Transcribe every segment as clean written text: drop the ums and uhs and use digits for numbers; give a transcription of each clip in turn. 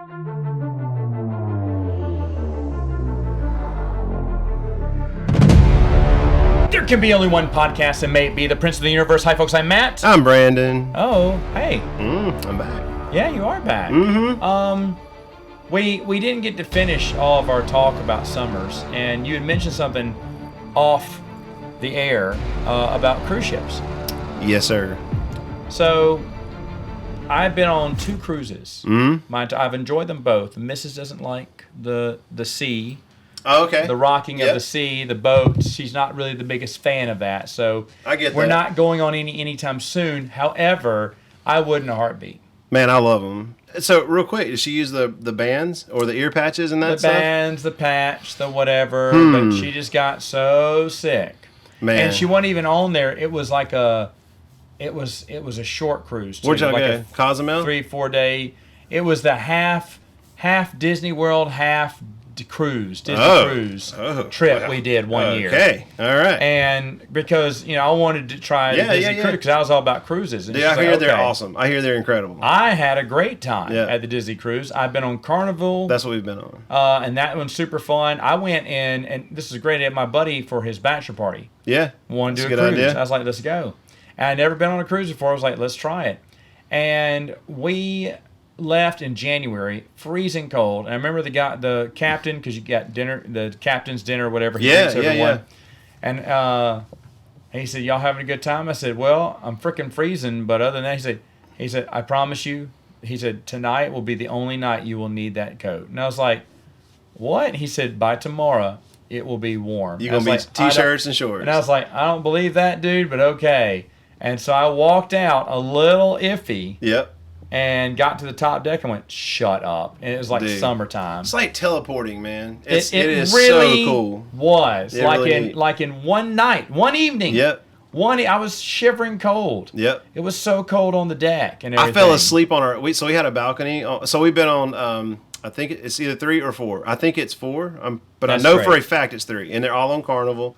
There can be only one podcast, and may it be the Prince of the Universe. Hi, folks. I'm Matt. I'm Brandon. Oh, hey. I'm back. Yeah, you are back. We didn't get to finish all of our talk about Summers, and you had mentioned something off the air about cruise ships. Yes, sir. So, I've been on 2 cruises. Mm-hmm. I've enjoyed them both. Mrs. doesn't like the sea. Oh, okay. The rocking of the sea, the boats. She's not really the biggest fan of that. So I get we're that. not going on anytime soon. However, I would in a heartbeat. Man, I love them. So, real quick, does she use the bands or the ear patches and that stuff? The bands, the patch, the whatever. But she just got so sick. Man. And she wasn't even on there. It was like it was a short cruise too. Where'd y'all like go? Cozumel? 3-4 day. It was the half Disney World, half Disney cruise trip we did one year. Okay, all right. And because I wanted to try the Disney cruise because I was all about cruises. And I hear they're awesome. I hear they're incredible. I had a great time at the Disney cruise. I've been on Carnival. That's what we've been on. And that one's super fun. I went in, and this is great. I had my buddy for his bachelor party. Yeah, wanted to do a cruise. Idea. I was like, let's go. And I'd never been on a cruise before. I was like, let's try it. And we left in January, freezing cold. And I remember the captain, because you got dinner, the captain's dinner, whatever. He drinks everyone. And he said, y'all having a good time? I said, well, I'm freaking freezing. But other than that, he said, I promise you, he said, tonight will be the only night you will need that coat. And I was like, what? He said, by tomorrow, it will be warm. You're going to be T-shirts and shorts. And I was like, I don't believe that, dude, but okay. And so I walked out a little iffy. Yep. And got to the top deck and went, shut up. And it was like summertime. It's like teleporting, man. It is really so cool. Was. Like in one night, one evening. Yep. I was shivering cold. Yep. It was so cold on the deck and everything. I fell asleep on we had a balcony. So we've been on I think it's either 3 or 4. I think it's 4. But I know for a fact it's 3. And they're all on Carnival.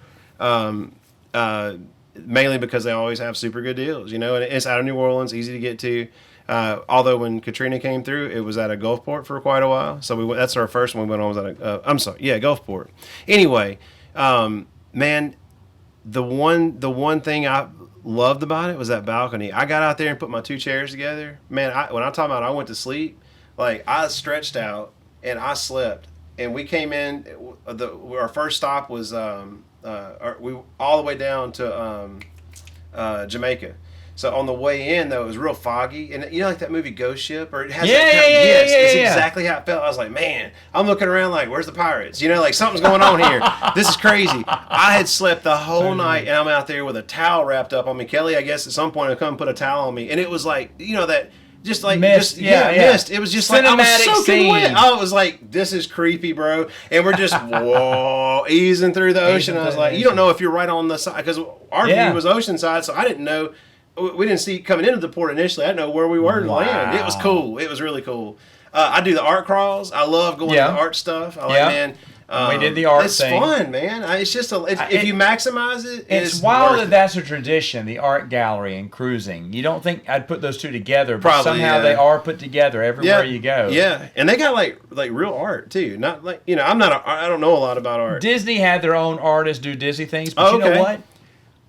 Mainly because they always have super good deals, and it's out of New Orleans, easy to get to. Although when Katrina came through, it was at a Gulfport for quite a while. So that's our first one we went on was at Gulfport. Anyway, man, the one thing I loved about it was that balcony. I got out there and put my 2 chairs together. Man, when I talk about I went to sleep, like I stretched out and I slept. And we came in. Our first stop was we all the way down to Jamaica. So on the way in, though, it was real foggy. And like that movie Ghost Ship? Or it has it's exactly how it felt. I was like, man, I'm looking around like, where's the pirates? Like something's going on here. This is crazy. I had slept the whole night, and I'm out there with a towel wrapped up on me. Kelly, I guess at some point, will come put a towel on me. And it was like, that... Just like mist, mist. It was just cinematic like I was soaking wet. scene. I was like, this is creepy, bro. And we're just easing through the ocean. I was like, you don't know if you're right on the side because our view was oceanside, so I didn't know. We didn't see coming into the port initially. I didn't know where we were to land. It was cool. It was really cool. I do the art crawls. I love going to the art stuff. I like, man. We did the art thing. It's fun, man. It's just if you maximize it, it's wild that's a tradition. The art gallery and cruising. You don't think I'd put those two together, but somehow they are put together everywhere you go. Yeah, and they got like real art too. Not like I don't know a lot about art. Disney had their own artists do Disney things, but you know what?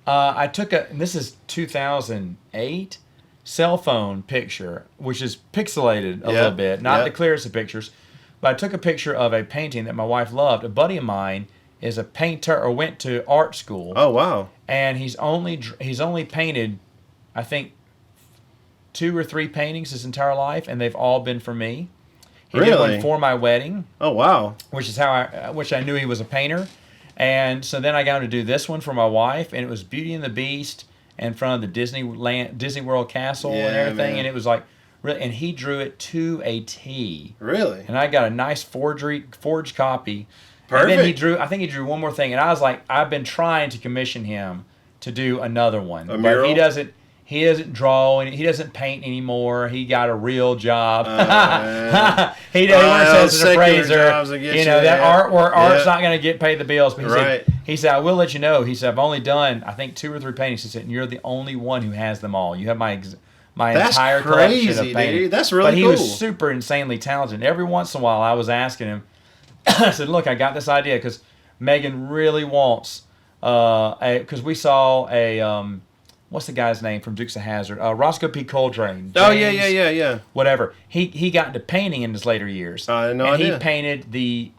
I took this is 2008 cell phone picture, which is pixelated a little bit, not the clearest of pictures. But I took a picture of a painting that my wife loved. A buddy of mine is a painter or went to art school. Oh, wow. And he's only painted, I think, 2 or 3 paintings his entire life, and they've all been for me. He did one for my wedding. Oh, wow. Which is which I knew he was a painter. And so then I got to do this one for my wife, and it was Beauty and the Beast in front of the Disney World Castle and everything. Man. And it was like, and he drew it to a T. Really? And I got a nice forged copy. Perfect. And then I think he drew one more thing. And I was like, I've been trying to commission him to do another one. A mural? But he doesn't draw and he doesn't paint anymore. He got a real job. He works as an appraiser. That art's not going to get paid the bills. But he said, I will let you know. He said, I've only done, I think, 2 or 3 paintings. He said, and you're the only one who has them all. You have my That's entire collection crazy, of painting. dude. That's really But he cool. was super insanely talented. And every once in a while, I was asking him. I said, "Look, I got this idea because Megan really wants because we saw a what's the guy's name from Dukes of Hazzard? Roscoe P. Coltrane. Oh yeah, James, yeah. Whatever. He got into painting in his later years. I had no and idea. he painted the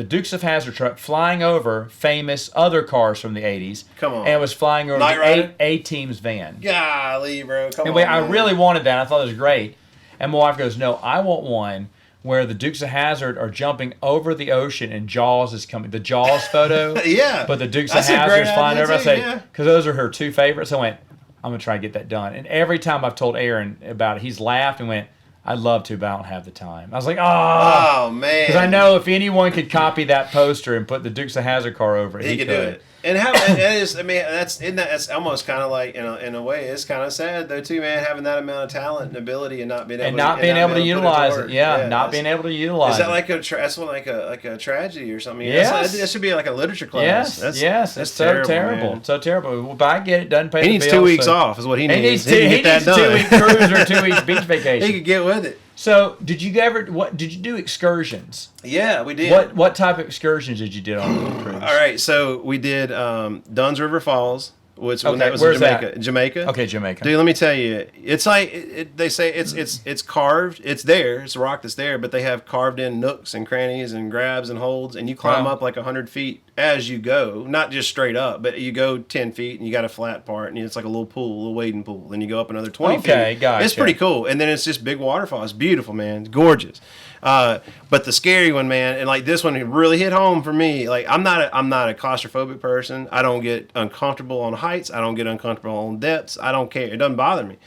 Dukes of Hazzard truck flying over famous other cars from the 80s. Come on. And it was flying over Knight the Rider? A-Team's van. Golly, bro. Come Anyway, on. I man. really wanted that. I thought it was great. And my wife goes, "No, I want one where the Dukes of Hazzard are jumping over the ocean and Jaws is coming." The Jaws photo. Yeah. But the Dukes That's of a Hazzard great is flying idea over. I too, say, yeah. because those are her two favorites. I went, I'm going to try to get that done. And every time I've told Aaron about it, he's laughed and went, "I'd love to, but I don't have the time." I was like, Oh man. because I know if anyone could copy that poster and put the Dukes of Hazzard car over it, he could do it. And how it is, I mean, that's almost kind of like in a way, it's kind of sad though too, man, having that amount of talent and ability and not being able not being able to utilize it. Yeah, not being able to utilize Is that it. like that's what like a tragedy or something? Yes. That should be like a literature class. Yes, That's it's so terrible. man. So terrible. Well, but I get it, doesn't pay He the needs bills. 2 weeks so- off is what he needs. He needs He can get that a 2-week done. cruise or 2 weeks beach vacation. He could get with it. So, did you do excursions? Yeah, we did. What type of excursions did you do on the cruise? All right, so we did Dunn's River Falls, which when Okay, that was where's in Jamaica. that? Jamaica. Okay, Jamaica. Dude, let me tell you, it's like they say it's carved. It's there. It's a rock that's there, but they have carved in nooks and crannies and grabs and holds, and you climb Wow. up like 100 feet as you go, not just straight up, but you go 10 feet and you got a flat part, and it's like a little pool, a little wading pool. Then you go up another 20 feet. Okay, gotcha. It's pretty cool, and then it's just big waterfall. It's beautiful, man. It's gorgeous. But the scary one, man, and like this one, it really hit home for me. Like I'm not a claustrophobic person. I don't get uncomfortable on heights. I don't get uncomfortable on depths. I don't care. It doesn't bother me.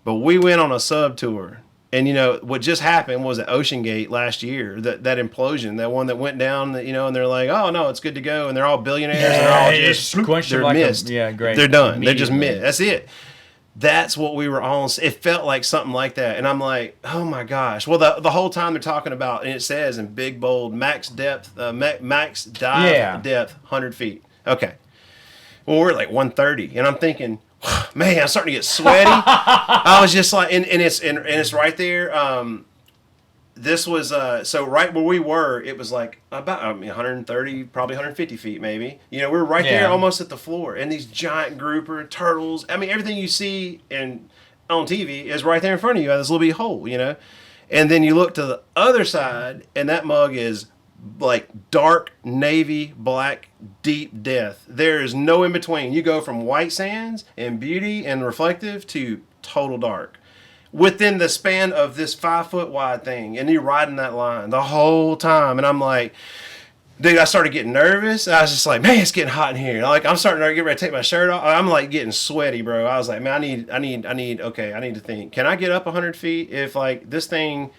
But we went on a sub tour, and you know what just happened was at Ocean Gate last year. That implosion, that one that went down. You know, and they're like, "Oh no, it's good to go," and they're all billionaires. And they're all just squished they're them like missed. yeah, great. They're done. They're just Immediately. missed. That's it. That's what we were on. It felt like something like that. And I'm like, oh my gosh. Well, the whole time they're talking about, and it says in big, bold, max depth, max dive depth, 100 feet. Okay. Well, we're at like 130. And I'm thinking, man, I'm starting to get sweaty. I was just like, and it's right there. This was so right where we were. It was like about 130, probably 150 feet, maybe. You know, we were right there, almost at the floor, and these giant grouper turtles. I mean, everything you see on TV is right there in front of you at this little bitty hole. You know, and then you look to the other side, and that mug is like dark navy black deep death. There is no in between. You go from white sands and beauty and reflective to total dark within the span of this 5 foot wide thing, and you're riding that line the whole time. And I'm like, dude, I started getting nervous. I was just like, man, it's getting hot in here. Like I'm starting to get ready to take my shirt off. I'm like getting sweaty, bro. I was like, man, I need to think. Can I get up 100 feet if like this thing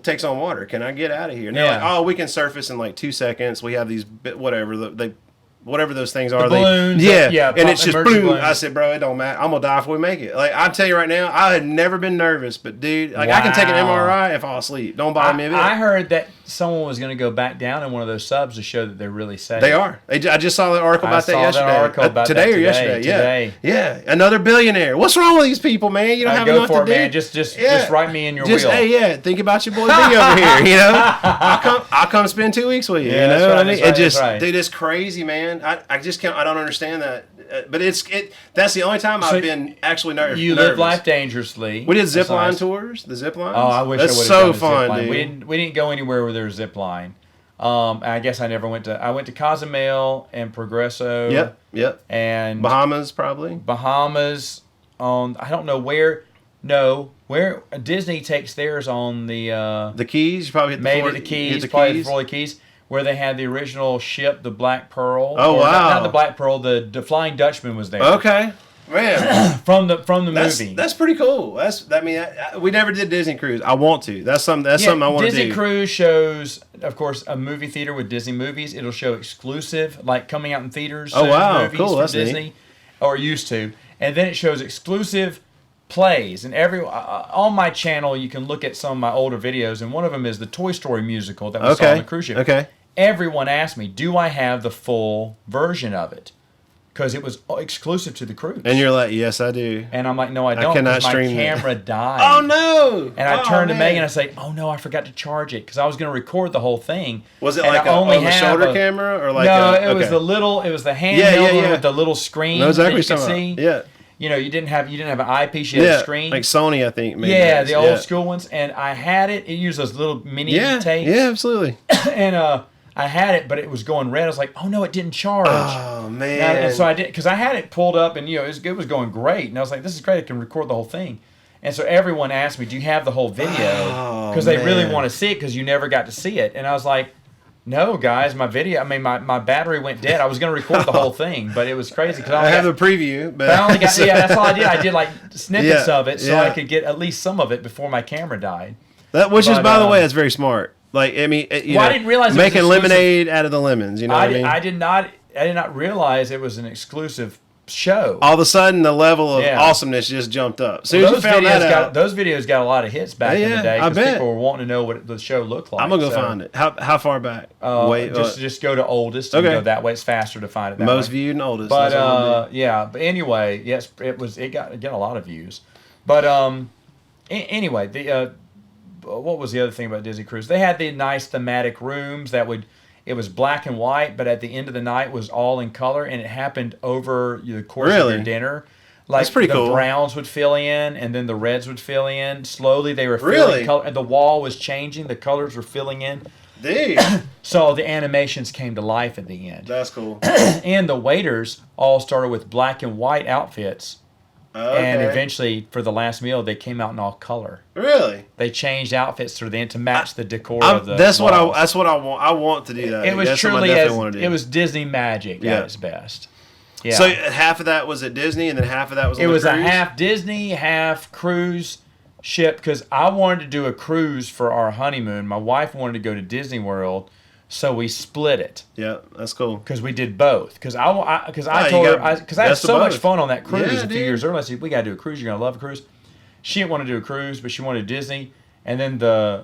takes on water? Can I get out of here? And they're like, oh, we can surface in like 2 seconds. We have these whatever those things are. Balloons. And it's just emergency boom. balloons. I said, bro, it don't matter. I'm gonna die if we make it. Like I'm telling you right now, I had never been nervous, but dude, like I can take an Wow. MRI and fall asleep. Don't bother me a bit. I heard that someone was going to go back down in one of those subs to show that they're really safe. They are. I just saw the article about that saw that yesterday. article about today that or today. yesterday. Yeah. Another billionaire. What's wrong with these people, man? You don't have Go enough for to it, do. man. Just write me in your wheel. Hey, think about your boy B over here. You know, I'll come spend 2 weeks with you. Yeah, you know that's what right, I mean? that's right, And just, that's right. dude, it's crazy, man. I just can't. I don't understand that. But that's the only time I've been actually nervous. You live life dangerously. We did zip line Nice. tours. The zip lines. Oh, I wish that's I would have so done a fun, zip line. dude. We didn't go anywhere where there was zip line. I guess I never went to. I went to Cozumel and Progreso. Yep. And Bahamas probably. Bahamas on I don't know where. No, where Disney takes theirs on the Keys. You probably hit the maybe Flor- the hit Keys, the probably Keys. the Florida Keys, where they had the original ship, the Black Pearl. Oh, Or wow. Not the Black Pearl, the Flying Dutchman was there. Okay, man. From the movie. That's pretty cool. We never did Disney cruise. I want to. That's something I want to do. Disney Cruise shows, of course, a movie theater with Disney movies. It'll show exclusive, like coming out in theaters. Oh, soon, wow. movies Cool. from That's Disney, neat. or used to, and then it shows exclusive plays. And on my channel, you can look at some of my older videos, and one of them is the Toy Story musical that we saw on the cruise ship. Okay. Everyone asked me, "Do I have the full version of it?" because it was exclusive to the cruise. And you're like, yes, I do. And I'm like, no, I don't. cannot 'cause my stream camera that. died. Oh, no. And I Oh, turned to man. Megan and I say, oh, no, I forgot to charge it because I was going to record the whole thing. Was it And like I only on the have shoulder a- camera or like no, a, it was okay. it was the handheld Yeah, one yeah. with the little screen No, exactly that you could what you're see. talking about. Yeah. You know, you didn't have an eyepiece, you had a screen. Like Sony, I think. Maybe Yeah, does. the old school ones. And I had it. It used those little mini tapes. Yeah, absolutely. And I had it, but it was going red. I was like, oh, no, it didn't charge. Oh, man. And so I did, because I had it pulled up and, you know, it was going great. And I was like, this is great. I can record the whole thing. And so everyone asked me, do you have the whole video? Because they really want to see it because you never got to see it. And I was like, no, guys, my battery went dead. I was going to record the whole thing, but it was crazy. Because I have the preview. But I only got, that's all I did. I did like snippets Yeah, of it so yeah. I could get at least some of it before my camera died. Which is, by the way, that's very smart. Like, I mean, you know, I didn't realize it was making exclusive. lemonade out of the lemons. You know what I mean? I did not realize it was an exclusive show. All of a sudden, the level of Yeah. awesomeness just jumped up. As soon as you found that out, those videos got a lot of hits back in the Yeah, day I because bet. people were wanting to know what the show looked like. I'm gonna go So, find it. How far back? just go to oldest and Okay. go that way. It's faster to find it that most way. viewed and oldest. But That's what it'll be. yeah. But anyway, yes, it got a lot of views. But anyway, the what was the other thing about Disney Cruise? They had the nice thematic rooms it was black and white, but at the end of the night was all in color, and it happened over the course of Really? your dinner. Like That's pretty the cool. browns would fill in, and then the reds would fill in. Slowly, they were filling Really? color, and the wall was changing. The colors were filling in. Dude, So the animations came to life at the end. that's cool. And the waiters all started with black and white outfits, Okay. and eventually, for the last meal, they came out in all color. Really? They changed outfits to the end to match the decor I'm- of the. that's what walls. I want. I want to do that. It was That's something I truly definitely want to do. it was Disney magic Yeah. at its best. Yeah. So half of that was at Disney, and then half of that was on it the was a cruise? half Disney, half cruise ship because I wanted to do a cruise for our honeymoon. My wife wanted to go to Disney World, so we split it Yeah, that's cool. because we did both. Because I Oh, told you her got because I had best of so much both. fun on that cruise Yeah, a few dude. years earlier. I said we got to do a cruise. You're gonna love a cruise. She didn't want to do a cruise, but she wanted Disney. And then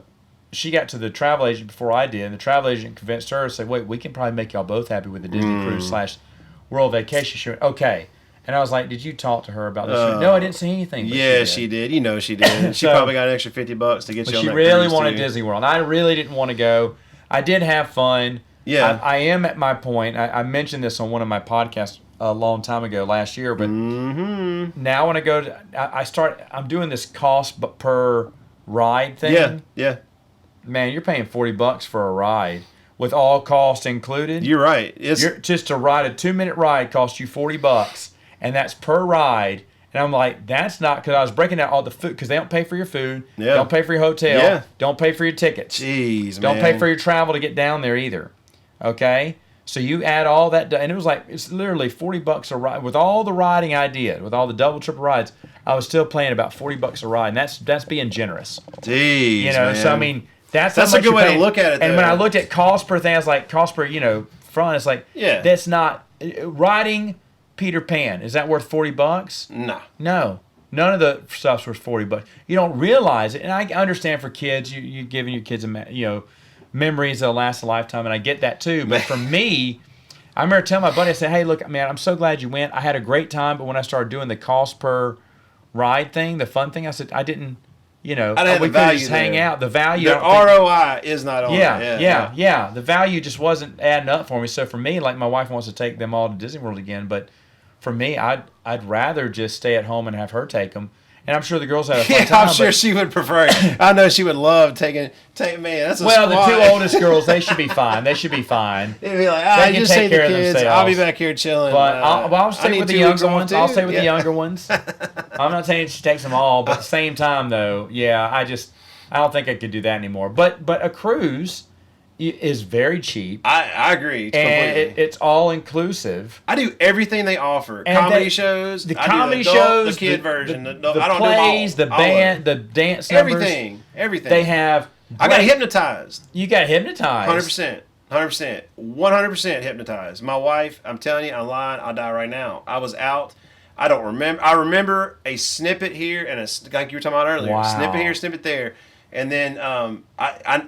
she got to the travel agent before I did, and the travel agent convinced her to say, "Wait, we can probably make y'all both happy with the Disney cruise / World Vacation." She went, "Okay." And I was like, "Did you talk to her about this?" She went, "No, I didn't see anything." But Yeah, she did. You know she did. She So- probably got an extra $50 to get But you on she that really cruise, wanted too. Disney World. I really didn't want to go. I did have fun. Yeah. I am at my point. I mentioned this on one of my podcasts a long time ago last year, but Mm-hmm. now when I go to, I'm doing this cost per ride thing. Yeah, yeah. Man, you're paying $40 for a ride with all costs included. You're right. It's Just to ride a 2-minute ride costs you $40, and that's per ride. And I'm like, that's not, because I was breaking out all the food, because they don't pay for your food, Yeah. don't pay for your hotel, Yeah. don't pay for your tickets, jeez, don't man. pay for your travel to get down there either. Okay, so you add all that, and it was like it's literally $40 a ride with all the riding I did, with all the double triple rides. I was still paying about $40 a ride, and that's being generous. Jeez, You know, man. so I mean, that's That's how a much good you're way to paying. look at it, And when though. I looked at cost per thing, I was like, cost per front. It's like, Yeah. that's not riding Peter Pan. Is that worth $40? Nah. No. None of the stuff's worth $40. You don't realize it, and I understand for kids, you giving your kids memories that'll last a lifetime, and I get that too. But for me, I remember telling my buddy, I said, "Hey, look, man, I'm so glad you went. I had a great time, but when I started doing the cost per ride thing, the fun thing, I said I didn't, I didn't have we the could value just hang there. out. The value, The I don't think- ROI is not on it. yeah. The value just wasn't adding up for me. So for me, like my wife wants to take them all to Disney World again, but for me, I'd rather just stay at home and have her take them. And I'm sure the girls had a fun Yeah, time. I'm sure but- she would prefer it. I know she would love taking man. That's a well, the squad. two oldest girls, they should be fine. They should be fine. They'd be like, They can just take take the care of kids. themselves. I'll be back here chilling. But I'll I stay need with the 2 weeks younger off ones. too. I'll stay with Yeah. the younger ones. I'm not saying she takes them all, but at the same time, though, yeah, I don't think I could do that anymore. But a cruise is very cheap, I agree and completely. it's all inclusive. I do everything they offer. And Comedy they- shows. The I do comedy adult, shows, the kid version. the I don't plays, do them all. the All of band, it. the dance numbers. Everything. They have. I got great- hypnotized. You got hypnotized. 100%. 100% hypnotized. My wife, I'm telling you, I'm lying. I'll die right now. I was out. I don't remember. I remember a snippet here and like you were talking about earlier. Wow. Snippet here, snippet there. And then and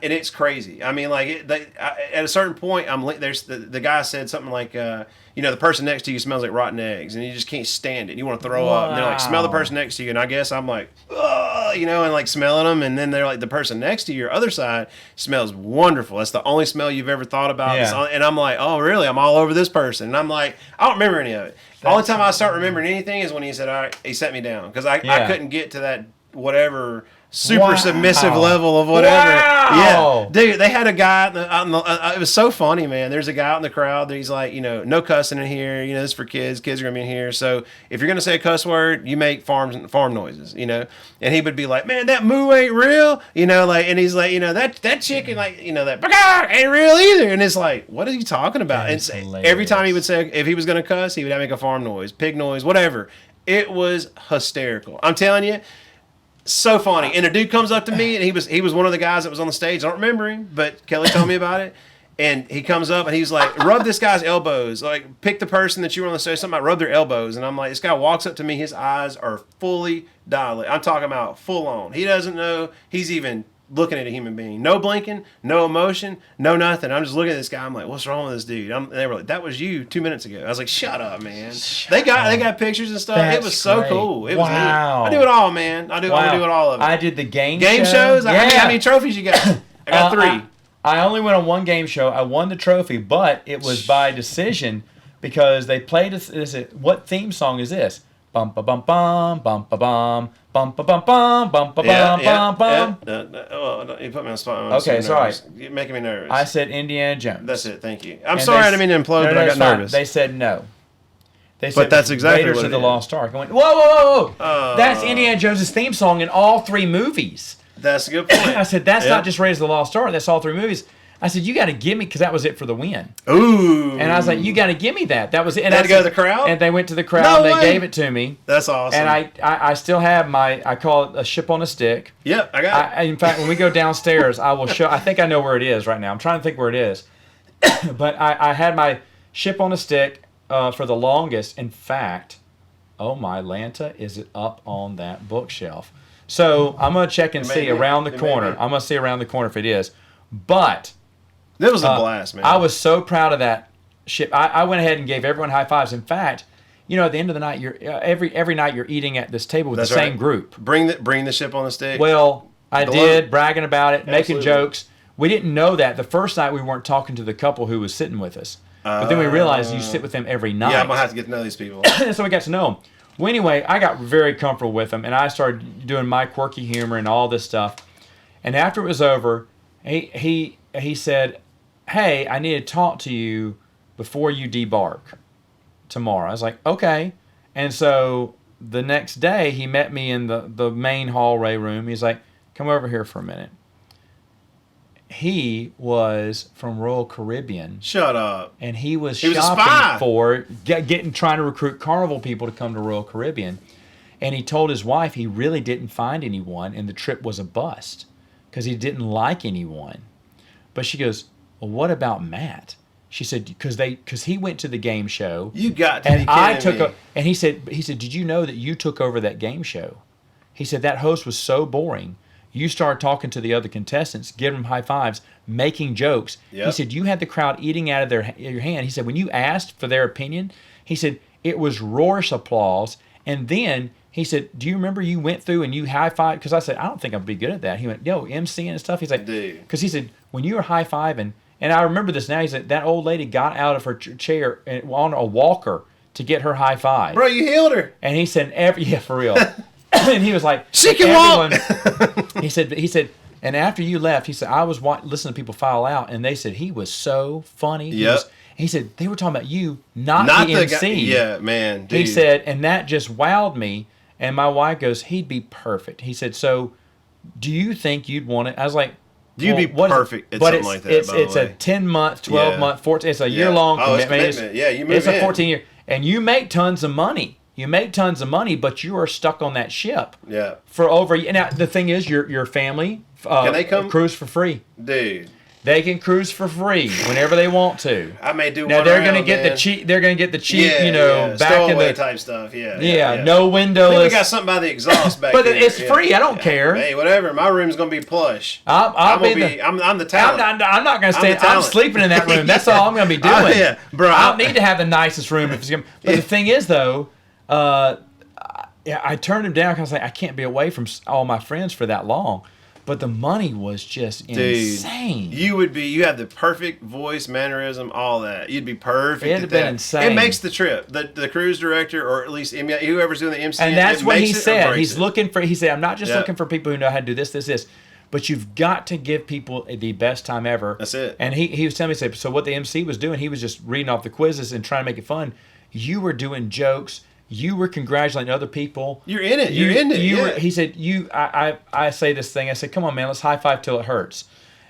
it's crazy. I mean, like at a certain point, there's the guy said something like, the person next to you smells like rotten eggs, and you just can't stand it. You want to throw up. And they're like, smell the person next to you, and I guess I'm like, and like smelling them, and then they're like, the person next to your other side smells wonderful. That's the only smell you've ever thought about. Yeah. And I'm like, oh really? I'm all over this person, and I'm like, I don't remember any of it. The only time I start remembering anything is when he said, all right, he set me down, because I couldn't get to that whatever super submissive level of whatever. Wow. Yeah, dude, they had a guy it was so funny, man. There's a guy out in the crowd that he's like, no cussing in here, this is for kids are gonna be in here, so if you're gonna say a cuss word, you make farm noises, and he would be like, man, that moo ain't real, and he's like, that chicken, like, that ain't real either, and it's like, what are you talking about? And every time he would say, if he was gonna cuss, he would make a farm noise, pig noise, whatever. It was hysterical, I'm telling you. So funny. And a dude comes up to me, and he was one of the guys that was on the stage. I don't remember him, but Kelly told me about it. And he comes up and he's like, rub this guy's elbows. Like, pick the person that you were on the stage, something about rub their elbows. And I'm like, this guy walks up to me, his eyes are fully dilated. I'm talking about full on. He doesn't know he's even looking at a human being. No blinking, no emotion, no nothing. I'm just looking at this guy. I'm like, what's wrong with this dude? And they were like, that was you 2 minutes ago. I was like, shut up, man. They got pictures and stuff. It was so cool. It was neat. I do it all, man. I do it all of it. I did the game shows. Yeah. How many trophies you got? I got 3. I only went on one game show. I won the trophy, but it was by decision because they played what theme song is this? Bum ba bum bum bum ba bum bum ba bum bum bum ba bum bum bum. You put me on the spot. Okay, sorry. You're making me nervous. I said Indiana Jones. That's it. Thank you. I'm sorry I didn't mean to implode, but I got nervous. They said no. They said, but that's exactly Raiders what of the Lost Ark. I went, whoa. That's Indiana Jones' theme song in all 3 movies. That's a good point. I said, that's not just Raiders of the Lost Ark. That's all 3 movies. I said, you got to give me, because that was it for the win. Ooh. And I was like, you got to give me that. That was it. And they had to go to the crowd? And they went to the crowd, and they gave it to me. That's awesome. And I still have I call it a ship on a stick. Yep, I got it. In fact, when we go downstairs, I will show, I think I know where it is right now. I'm trying to think where it is. But I had my ship on a stick for the longest. In fact, oh my Lanta, is it up on that bookshelf? So I'm going to check and see around the corner. I'm going to see around the corner if it is. But that was a blast, man. I was so proud of that ship. I went ahead and gave everyone high fives. In fact, at the end of the night, you're every night you're eating at this table with the same group. Bring the ship on the stick. Well, I did, bragging about it, making jokes. We didn't know that. The first night we weren't talking to the couple who was sitting with us. But then we realized you sit with them every night. Yeah, I'm going to have to get to know these people. So we got to know them. Well, anyway, I got very comfortable with them, and I started doing my quirky humor and all this stuff. And after it was over, he said, hey, I need to talk to you before you debark tomorrow. I was like, okay. And so the next day, he met me in the main hallway room. He's like, come over here for a minute. He was from Royal Caribbean. Shut up. And he was shopping for trying to recruit Carnival people to come to Royal Caribbean. And he told his wife he really didn't find anyone, and the trip was a bust because he didn't like anyone. But she goes, well, what about Matt? She said, because he went to the game show. You got to be kidding me. And he said, did you know that you took over that game show? He said that host was so boring. You started talking to the other contestants, giving them high fives, making jokes. Yep. He said you had the crowd eating out of your hand. He said when you asked for their opinion, he said it was roarish applause. And then he said, do you remember you went through and you high-fived? Because I said, I don't think I'd be good at that. He went, MCing and stuff. He's like, because he said, when you were high-fiving, and I remember this now, he said, that old lady got out of her chair and on a walker to get her high five. Bro, you healed her. And he said, yeah, for real. And he was like, she can walk. he said, and after you left, he said, I was listening to people file out, and they said he was so funny. Yep. He said, they were talking about you, not the MC. Yeah, man. Dude. He said, and that just wowed me. And my wife goes, he'd be perfect. He said, so do you think you'd want it? I was like, you'd be perfect at something like that, It's a 10-month, 12-month, 14. It's a year-long commitment. Yeah, you move It's a 14-year. And you make tons of money. But you are stuck on that ship. Yeah. For over. Now the thing is, your family can they come cruise for free, dude? They can cruise for free whenever they want to. I may do Now one they're gonna round, get man. the cheap. They're gonna get the cheap. Yeah, You know, yeah. back in Stowaway the type stuff. Yeah, no I think windowless. we got something by the exhaust back But there. it's free. I don't care. Hey, whatever. My room's gonna be plush. I'm the talent. I'm not gonna I'm stay. the I'm talent. sleeping in that room. That's all I'm gonna be doing. Yeah, bro. I don't need to have the nicest room if it's gonna. But the thing is, though, I turned him down because I can't be away from all my friends for that long. But the money was just insane. You have the perfect voice, mannerism, all that. You'd be perfect. It'd have been insane. It makes the trip. The cruise director, or at least whoever's doing the MC, and that's what he said. He's it. looking for. He said, "I'm not just looking for people who know how to do this, but you've got to give people the best time ever." That's it. And he was telling me, so what the MC was doing, he was just reading off the quizzes and trying to make it fun. You were doing jokes. You were congratulating other people. You're in it. You're in it. He said, I say this thing. I said, come on, man, let's high five till it hurts.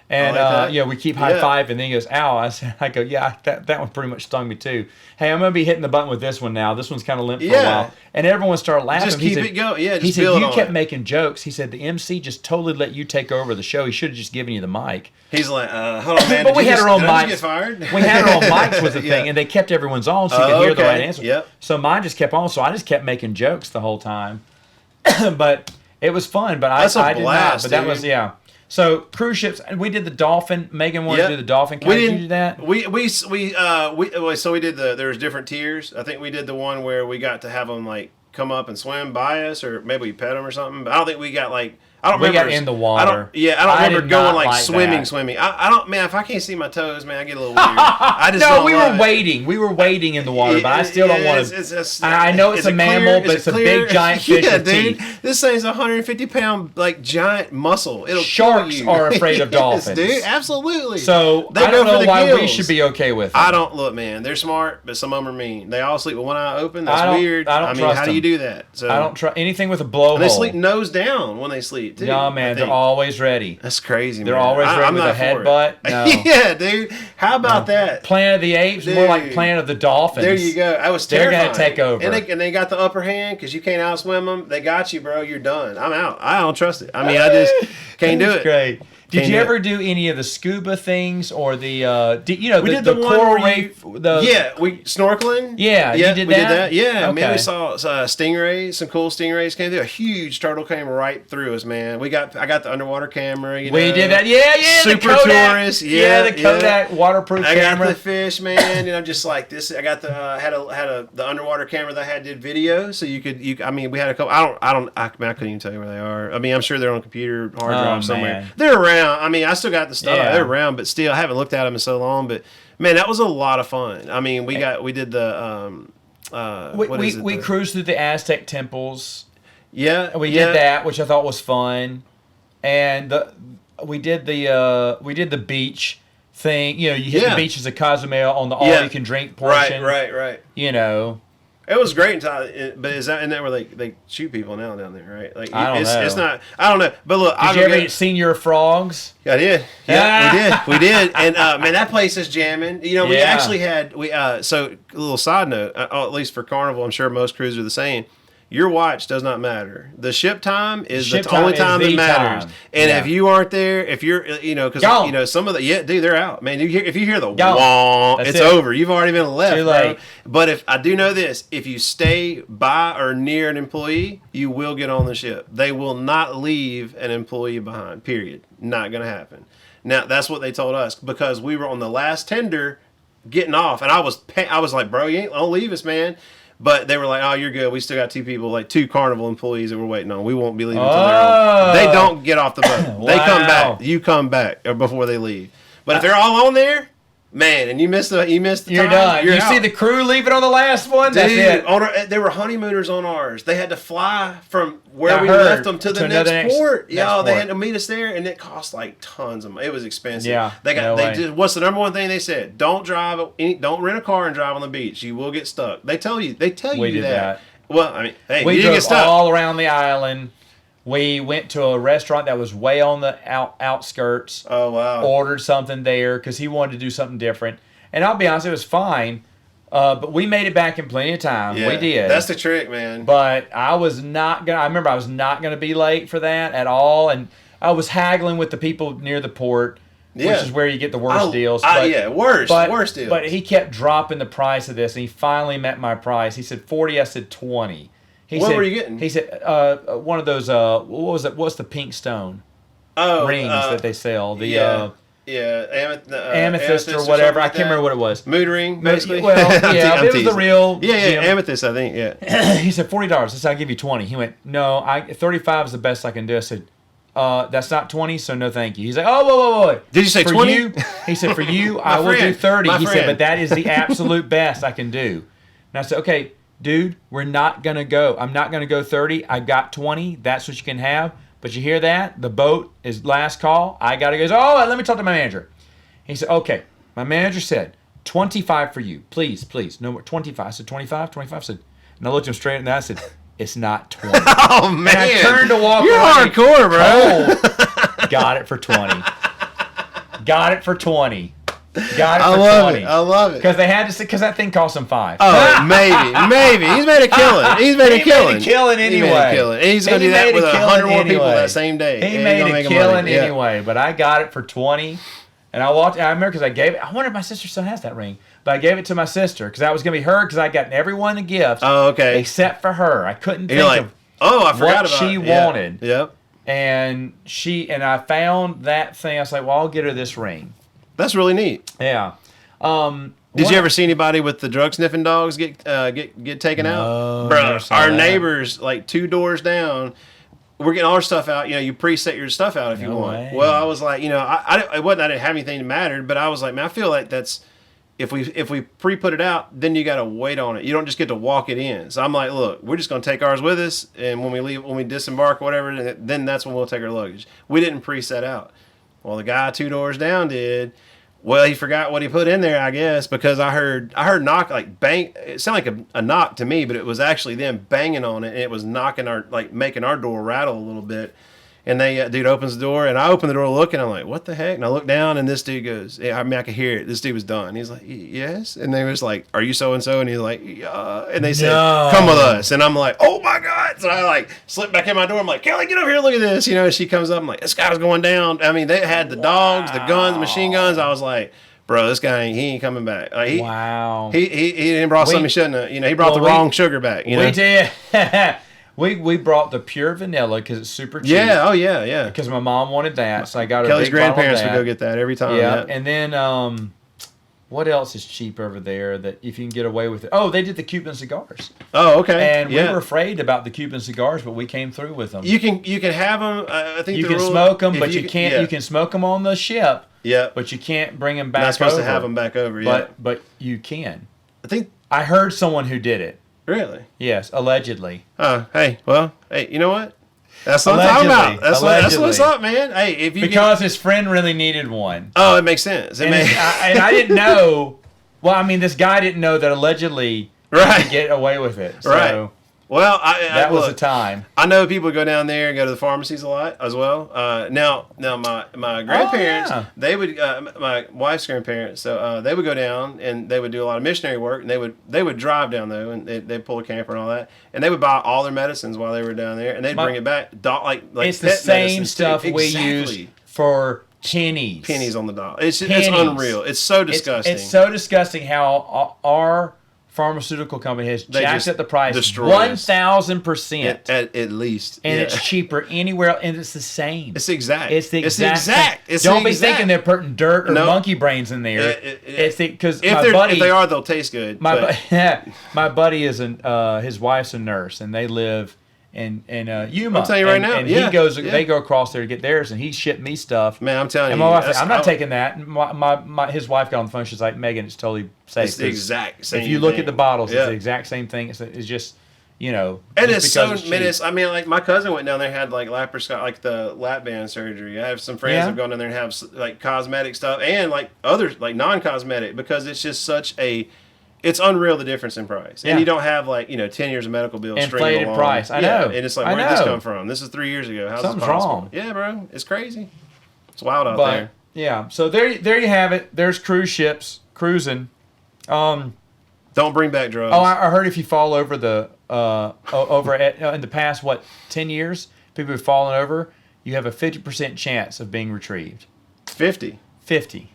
And, we keep high five, and then he goes, ow. I go, yeah, that one pretty much stung me too. Hey, I'm going to be hitting the button with this one now. This one's kind of limp for a while. And everyone started laughing. Just keep it going. Yeah, he said, you kept making jokes. He said, the MC just totally let you take over the show. He should have just given you the mic. He's like, hold on, man. But we had our own mics. Get fired? We had our own mics was the thing, and they kept everyone's on so you could hear the right answer. Yep. So mine just kept on, so I just kept making jokes the whole time. But it was fun, but I did not. But that was, So cruise ships, we did the dolphin. Megan wanted to do the dolphin. Did you do that? So we did there was different tiers. I think we did the one where we got to have them like come up and swim by us, or maybe we pet them or something. But I don't think we got like. I don't remember. We got in the water. I don't remember going like swimming. I don't, man. If I can't see my toes, man, I get a little weird. I just no, we were wading. We were wading in the water, but I still don't want to. I know it's a mammal, but it's a big giant fish with dude. teeth. This thing's 150-pound like giant muscle. It'll Sharks kill you. are afraid of dolphins, dude. Absolutely. So I don't know why we should be okay with them. I don't look, man. They're smart, but some of them are mean. They all sleep with one eye open. That's weird. I don't trust how do you do that? So I don't trust anything with a blowhole. And they sleep nose down when they sleep too. No, man. They're always ready. That's crazy, They're man. always ready with a headbutt. No. Yeah, dude. How about that? Planet of the Apes, dude. More like Planet of the Dolphins. There you go. I was terrifying. They're going to take over. And they got the upper hand because you can't outswim them. They got you, bro. You're done. I'm out. I don't trust it. I mean, I just can't do it. Great. Did you ever do any of the scuba things or the we did the coral reef? We snorkeling. Yeah, you did that. We did that. Yeah, okay. man, we saw stingrays. Some cool stingrays came through. A huge turtle came right through us, man. I got the underwater camera. We did that. Yeah. Super tourist. Yeah, the Kodak waterproof camera. I got the fish, man. Just like this. I got the the underwater camera that I had did video, so you could. I mean, we had a couple. I couldn't even tell you where they are. I mean, I'm sure they're on a computer hard drive somewhere. Man. They're around. I mean, I still got the stuff. They're around, but still, I haven't looked at them in so long. But man, that was a lot of fun. I mean, we did the we cruised through the Aztec temples. Yeah, we did that, which I thought was fun, and we did the beach thing. You hit the beaches of Cozumel on the all you can drink portion. Right. It was great, but isn't that where they shoot people now down there, right? Like I don't know. It's not. I don't know. But look, did you ever get Senior Frogs? Yeah, I did. Yeah, we did. And man, that place is jamming. We actually had so a little side note. At least for Carnival, I'm sure most cruises are the same. Your watch does not matter. The ship time is the only time that matters. And if you aren't there, if you're, because some of the dude, they're out, man. If you hear the wah, it's over. You've already been left, too late. Bro. But if I do know this, if you stay by or near an employee, you will get on the ship. They will not leave an employee behind. Period. Not gonna happen. Now that's what they told us because we were on the last tender, getting off, and I was like, bro, don't leave us, man. But they were like, oh, you're good. We still got two Carnival employees that we're waiting on. We won't be leaving until they're on. They don't get off the boat. They come back. You come back before they leave. But if they're all on there, man, and you missed the you're time, done. You're you out. see the crew leaving on the last one? That's it. They were honeymooners on ours. They had to fly from where we left them to the next port. They had to meet us there, and it cost like tons of money. It was expensive. Yeah, what's the number one thing they said? Don't rent a car and drive on the beach. You will get stuck. They tell you we did that. Well, I mean, hey, we you didn't get drove stuck. all around the island. We went to a restaurant that was way on the outskirts. Oh, wow. Ordered something there because he wanted to do something different. And I'll be honest, it was fine. But we made it back in plenty of time. Yeah, we did. That's the trick, man. But I remember I was not going to be late for that at all. And I was haggling with the people near the port. Yeah. which is where you get the worst deals. Worst deals. But he kept dropping the price of this, and he finally met my price. He said 40. I said 20. What were you getting? He said one of those. What was it? What's the pink stone rings that they sell? Amethyst or whatever. I can't remember what it was. Mood ring, basically. Well, yeah, it was the real. Amethyst, I think. Yeah. He said $40. I said, I'll give you 20. He went, no, 35 is the best I can do. I said, that's not 20, so no thank you. He's like, oh, whoa. Did you say for 20? You, he said, for you, I will do 30. He said, but that is the absolute best I can do. And I said, okay, dude, we're not going to go. I'm not going to go 30. I got 20. That's what you can have. But you hear that? The boat is last call. I got to go. Oh, let me talk to my manager. He said, okay. My manager said, 25 for you. Please. No more. 25. I said, 25? 25? I said, and I looked him straight in the eye. I said, it's not 20. Oh, man. And I turned to walk You're away. hardcore, bro. Got it for 20. Got it for 20. Got it I for love 20. it. I love it. Because they had to say, because that thing cost them $5. Oh, maybe. He's made a killing. He's made a killing. He made a killing anyway. He's going to do that with 100 more people that same day. He made a killing anyway, but I got it for 20. And I remember because I gave it. I wonder if my sister still has that ring. But I gave it to my sister because that was going to be her because I got everyone a gift. Oh, okay. Except for her. I couldn't think of I forgot what she wanted. Yep. And I found that thing. I was like, well, I'll get her this ring. That's really neat. Yeah. Did you ever see anybody with the drug sniffing dogs get taken out? Bro, our neighbors, like 2 doors down, we're getting all our stuff out. You preset your stuff out if you want. Way. Well, I was like, I didn't have anything that mattered, but I was like, man, I feel like that's if we pre-put it out, then you got to wait on it. You don't just get to walk it in. So I'm like, look, we're just going to take ours with us, and when we disembark or whatever, then that's when we'll take our luggage. We didn't pre-set out. Well, the guy 2 doors down did. Well, he forgot what he put in there, I guess, because I heard knock, like bang. It sounded like a knock to me, but it was actually them banging on it, and it was making our door rattle a little bit. And dude opens the door, and I open the door looking. I'm like, what the heck? And I look down, and this dude goes, yeah, I could hear it. This dude was done. He's like, yes. And they was like, are you so-and-so? And he's like, yeah. And they said, come with us. And I'm like, oh my God. So I slip back in my door. I'm like, Kelly, get over here. Look at this. She comes up. I'm like, this guy's going down. I mean, they had the dogs, the guns, the machine guns. I was like, bro, this guy he ain't coming back. Wow. He didn't brought something he shouldn't have. He brought the wrong sugar back. We did. We brought the pure vanilla because it's super cheap. Yeah, yeah. Because my mom wanted that, so I got her Kelly's a big grandparents bottle would of go get that every time. Yeah, and then what else is cheap over there that if you can get away with it? Oh, they did the Cuban cigars. Oh, okay. And we were afraid about the Cuban cigars, but we came through with them. You can have them. I think you can smoke them, but you can't. Yeah. You can smoke them on the ship. Yeah. But you can't bring them back. Not supposed to have them back over. Yeah. But you can. I heard someone who did it. Really? Yes, allegedly. Hey, you know what? That's what I'm talking about. That's what's up, man. Hey, because his friend really needed one. Oh, it makes sense. And I didn't know. Well, I mean, this guy didn't know that allegedly he could get away with it. So right. Well, that was a time. I know people go down there and go to the pharmacies a lot as well. Now my grandparents, they would my wife's grandparents, so they would go down and they would do a lot of missionary work, and they would drive down though, and they'd pull a camper and all that, and they would buy all their medicines while they were down there, and they'd bring it back. Like it's the same stuff we use for pennies on the dollar. It's unreal. It's so disgusting. It's so disgusting how our pharmaceutical company has jacked up the price 1,000% at least, and it's cheaper anywhere, and it's the same. It's the exact. It's the exact. Don't be thinking they're putting dirt or monkey brains in there. It's because if they are, they'll taste good. My buddy is his wife's a nurse, and they live in Yuma. I'm telling you right now. And they go across there to get theirs, and he shipped me stuff. Man, I'm telling you. And my wife said, I'm not taking that. And his wife got on the phone. She's like, Megan, it's totally safe. It's the exact same thing. If you look at the bottles, it's the exact same thing. It's just, And it's so minutes. I mean, like my cousin went down there and had like laparoscopic, like the lap band surgery. I have some friends that have gone down there and have like cosmetic stuff and like other like non-cosmetic, because it's just such a. It's unreal the difference in price, and you don't have 10 years of medical bills inflated price. I know, and it's like, where did this come from? This is 3 years ago. How's Something's this possible? wrong. Yeah, bro, it's crazy. It's wild out there. Yeah, so there you have it. There's cruise ships cruising. Don't bring back drugs. Oh, I heard if you fall over in the past 10 years, people have fallen over, you have a 50% chance of being retrieved. 50. 50.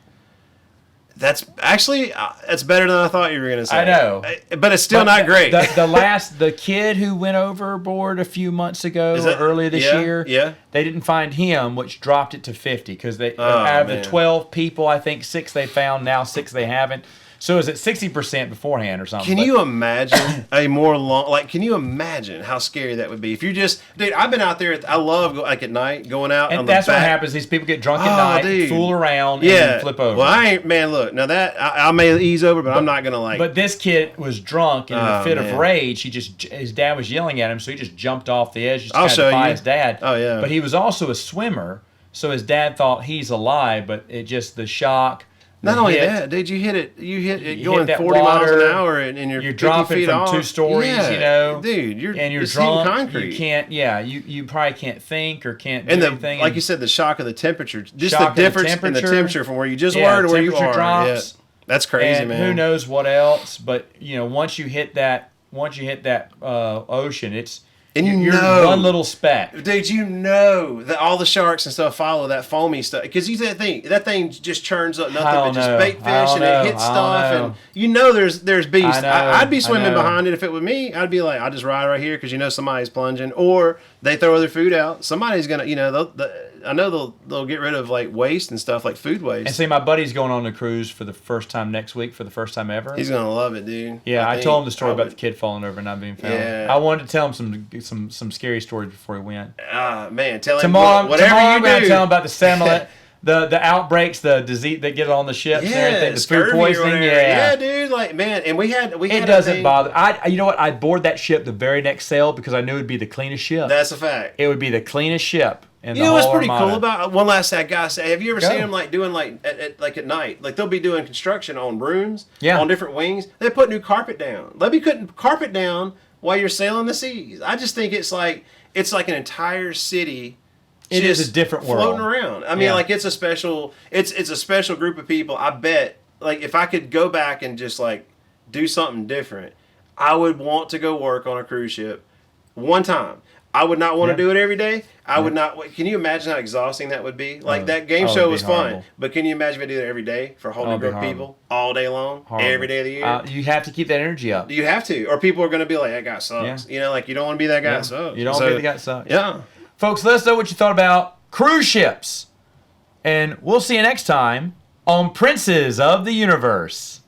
That's actually that's better than I thought you were going to say. I know, but it's still not great. The kid who went overboard a few months ago, or earlier this year, they didn't find him, which dropped it to 50 because out of the 12 people, I think 6 they found. Now 6 they haven't. So is it 60% beforehand or something? Can you imagine can you imagine how scary that would be? If you just, dude, I've been out there, I love at night, going out. And that's what happens. These people get drunk at night, dude, fool around, and then flip over. Well, look, now that, I may ease over, but I'm not going to But this kid was drunk, and in a fit of rage, his dad was yelling at him, so he just jumped off the edge, just tried to defy his dad. Oh, yeah. But he was also a swimmer, so his dad thought he's alive, but the shock. Not only that, dude, you hit it going 40 miles an hour and you're dropping from 2 stories, dude, you're drunk. Concrete. You can't, you probably can't think or can't do anything. Like you said, the shock of the temperature, just the difference in the temperature from where you just were to where you are. Drops. Yeah. That's crazy, man. Who knows what else? But once you hit that ocean, you're one little speck. Dude, that all the sharks and stuff follow that foamy stuff. Because that thing just churns up nothing but just bait fish and it hits stuff. And there's beasts. I'd be swimming behind it if it was me. I'd be like, I'll just ride right here because somebody's plunging. Or they throw other food out. Somebody's going to, I know they'll get rid of like waste and stuff, like food waste. And see, my buddy's going on the cruise for the first time next week, for the first time ever. He's going to love it, dude. Yeah, I told him the story about the kid falling over and not being found. Yeah. I wanted to tell him some scary stories before he went. Man, tell him tomorrow I'm going to tell him about the salmon, the outbreaks, the disease that get on the ships and everything, the food poisoning. Yeah, dude, like, man, and we had it doesn't bother. You know what? I'd board that ship the very next sail because I knew it'd be the cleanest ship. That's a fact. It would be the cleanest ship. What's pretty cool about one last that guy say? Have you ever seen them like doing at night? Like they'll be doing construction on rooms, on different wings. They put new carpet down. Let me put carpet down while you're sailing the seas. I just think it's like an entire city. It is a different world floating around. I mean, like it's a special group of people. I bet like if I could go back and just like do something different, I would want to go work on a cruise ship one time. I would not want to do it every day. I would not. Can you imagine how exhausting that would be? Like that game show was fun, but can you imagine if I did it every day for a whole new group of people all day long, every day of the year? You have to keep that energy up. You have to, or people are going to be like, "That guy sucks." Yeah. Like you don't want to be that guy that sucks. You don't want to be the guy that sucks. Yeah, folks, let us know what you thought about cruise ships, and we'll see you next time on Princes of the Universe.